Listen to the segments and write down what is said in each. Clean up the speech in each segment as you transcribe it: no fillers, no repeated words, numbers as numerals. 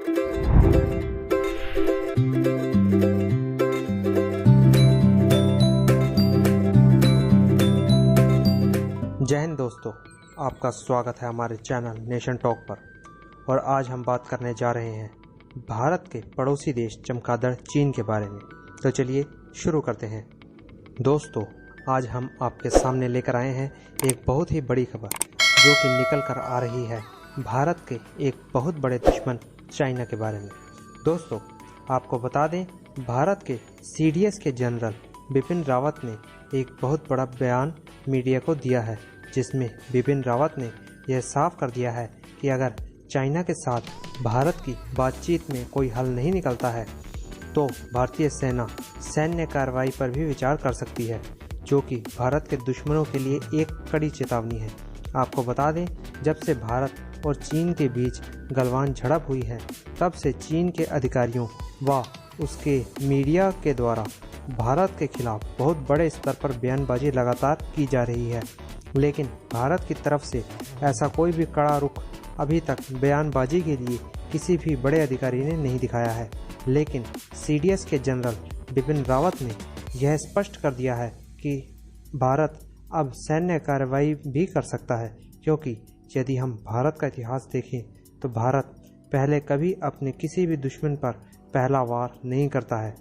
जय हिंद दोस्तों, आपका स्वागत है हमारे चैनल नेशन टॉक पर। और आज हम बात करने जा रहे हैं भारत के पड़ोसी देश चमगादड़ चीन के बारे में। तो चलिए शुरू करते हैं। दोस्तों, आज हम आपके सामने लेकर आए हैं एक बहुत ही बड़ी खबर जो कि निकल कर आ रही है भारत के एक बहुत बड़े दुश्मन चाइना के बारे में। दोस्तों, आपको बता दें, भारत के CDS के जनरल बिपिन रावत ने एक बहुत बड़ा बयान मीडिया को दिया है, जिसमें बिपिन रावत ने यह साफ कर दिया है कि अगर चाइना के साथ भारत की बातचीत में कोई हल नहीं निकलता है तो भारतीय सेना सैन्य कार्रवाई पर भी विचार कर सकती है, जो कि भारत के दुश्मनों के लिए एक कड़ी चेतावनी है। आपको बता दें, जब से भारत और चीन के बीच गलवान झड़प हुई है, तब से चीन के अधिकारियों व उसके मीडिया के द्वारा भारत के खिलाफ बहुत बड़े स्तर पर बयानबाजी लगातार की जा रही है, लेकिन भारत की तरफ से ऐसा कोई भी कड़ा रुख अभी तक बयानबाजी के लिए किसी भी बड़े अधिकारी ने नहीं दिखाया है। लेकिन CDS के जनरल बिपिन रावत ने यह स्पष्ट कर दिया है कि भारत अब सैन्य कार्रवाई भी कर सकता है, क्योंकि यदि हम भारत का इतिहास देखें तो भारत पहले कभी अपने किसी भी दुश्मन पर पहला वार नहीं करता है।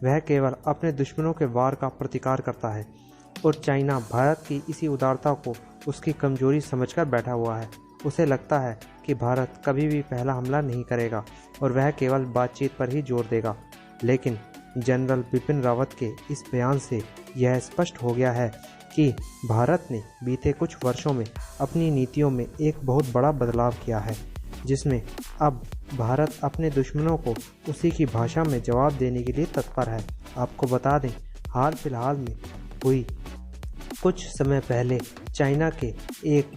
वह केवल अपने दुश्मनों के वार का प्रतिकार करता है, और चाइना भारत की इसी उदारता को उसकी कमजोरी समझकर बैठा हुआ है। उसे लगता है कि भारत कभी भी पहला हमला नहीं करेगा और वह केवल बातचीत पर ही जोर देगा। लेकिन जनरल बिपिन रावत के इस बयान से यह स्पष्ट हो गया है कि भारत ने बीते कुछ वर्षों में अपनी नीतियों में एक बहुत बड़ा बदलाव किया है, जिसमें अब भारत अपने दुश्मनों को उसी की भाषा में जवाब देने के लिए तत्पर है। आपको बता दें, हाल फिलहाल में हुई कुछ समय पहले चाइना के एक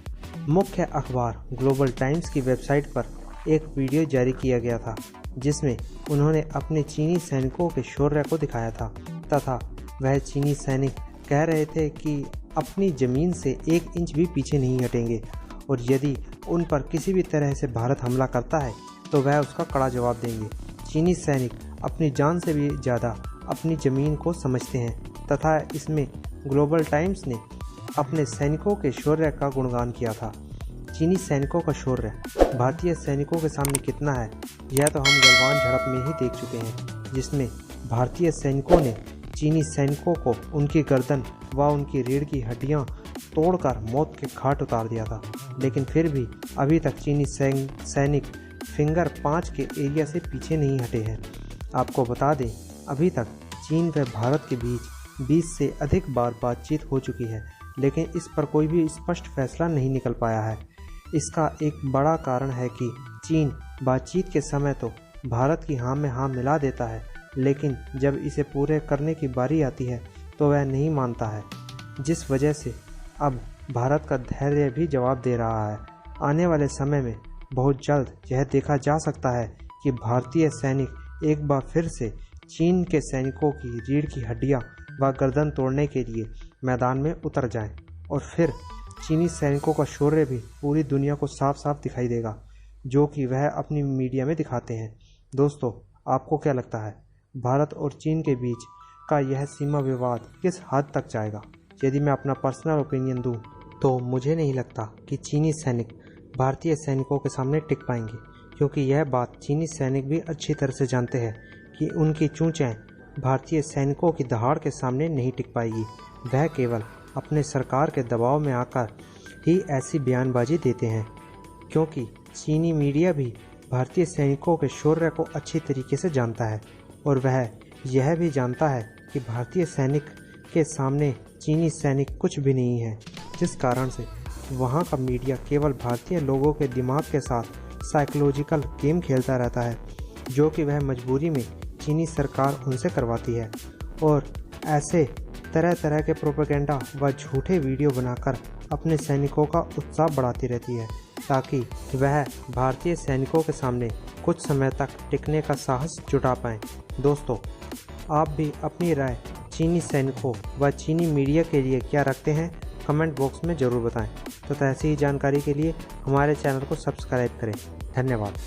मुख्य अखबार ग्लोबल टाइम्स की वेबसाइट पर एक वीडियो जारी किया गया था, जिसमें उन्होंने अपने चीनी सैनिकों के शौर्य को दिखाया था तथा वह चीनी सैनिक कह रहे थे कि अपनी ज़मीन से 1 इंच भी पीछे नहीं हटेंगे, और यदि उन पर किसी भी तरह से भारत हमला करता है तो वह उसका कड़ा जवाब देंगे। चीनी सैनिक अपनी जान से भी ज़्यादा अपनी ज़मीन को समझते हैं तथा इसमें ग्लोबल टाइम्स ने अपने सैनिकों के शौर्य का गुणगान किया था। चीनी सैनिकों का शौर्य भारतीय सैनिकों के सामने कितना है, यह तो हम गलवान झड़प में ही देख चुके हैं, जिसमें भारतीय सैनिकों ने चीनी सैनिकों को उनकी गर्दन व उनकी रीढ़ की हड्डियां तोड़कर मौत के घाट उतार दिया था। लेकिन फिर भी अभी तक चीनी सैनिक फिंगर 5 के एरिया से पीछे नहीं हटे हैं। आपको बता दें, अभी तक चीन व भारत के बीच 20 से अधिक बार बातचीत हो चुकी है, लेकिन इस पर कोई भी स्पष्ट फैसला नहीं निकल पाया है। इसका एक बड़ा कारण है कि चीन बातचीत के समय तो भारत की हाँ में हाँ मिला देता है, लेकिन जब इसे पूरे करने की बारी आती है तो वह नहीं मानता है, जिस वजह से अब भारत का धैर्य भी जवाब दे रहा है। आने वाले समय में बहुत जल्द यह देखा जा सकता है कि भारतीय सैनिक एक बार फिर से चीन के सैनिकों की रीढ़ की हड्डियां व गर्दन तोड़ने के लिए मैदान में उतर जाएं, और फिर चीनी सैनिकों का शौर्य भी पूरी दुनिया को साफ साफ दिखाई देगा, जो कि वह अपनी मीडिया में दिखाते हैं। दोस्तों, आपको क्या लगता है, भारत और चीन के बीच का यह सीमा विवाद किस हद तक जाएगा? यदि मैं अपना पर्सनल ओपिनियन दूं तो मुझे नहीं लगता कि चीनी सैनिक भारतीय सैनिकों के सामने टिक पाएंगे, क्योंकि यह बात चीनी सैनिक भी अच्छी तरह से जानते हैं कि उनकी चूंचें भारतीय सैनिकों की दहाड़ के सामने नहीं टिक पाएगी। वह केवल अपने सरकार के दबाव में आकर ही ऐसी बयानबाजी देते हैं, क्योंकि चीनी मीडिया भी भारतीय सैनिकों के शौर्य को अच्छी तरीके से जानता है, और वह यह भी जानता है कि भारतीय सैनिक के सामने चीनी सैनिक कुछ भी नहीं है, जिस कारण से वहाँ का मीडिया केवल भारतीय लोगों के दिमाग के साथ साइकोलॉजिकल गेम खेलता रहता है, जो कि वह मजबूरी में चीनी सरकार उनसे करवाती है, और ऐसे तरह तरह के प्रोपेगेंडा व झूठे वीडियो बनाकर अपने सैनिकों का उत्साह बढ़ाती रहती है, ताकि वह भारतीय सैनिकों के सामने कुछ समय तक टिकने का साहस जुटा पाएं। दोस्तों, आप भी अपनी राय चीनी सैनिकों व चीनी मीडिया के लिए क्या रखते हैं, कमेंट बॉक्स में ज़रूर बताएं। तो ऐसी ही जानकारी के लिए हमारे चैनल को सब्सक्राइब करें। धन्यवाद।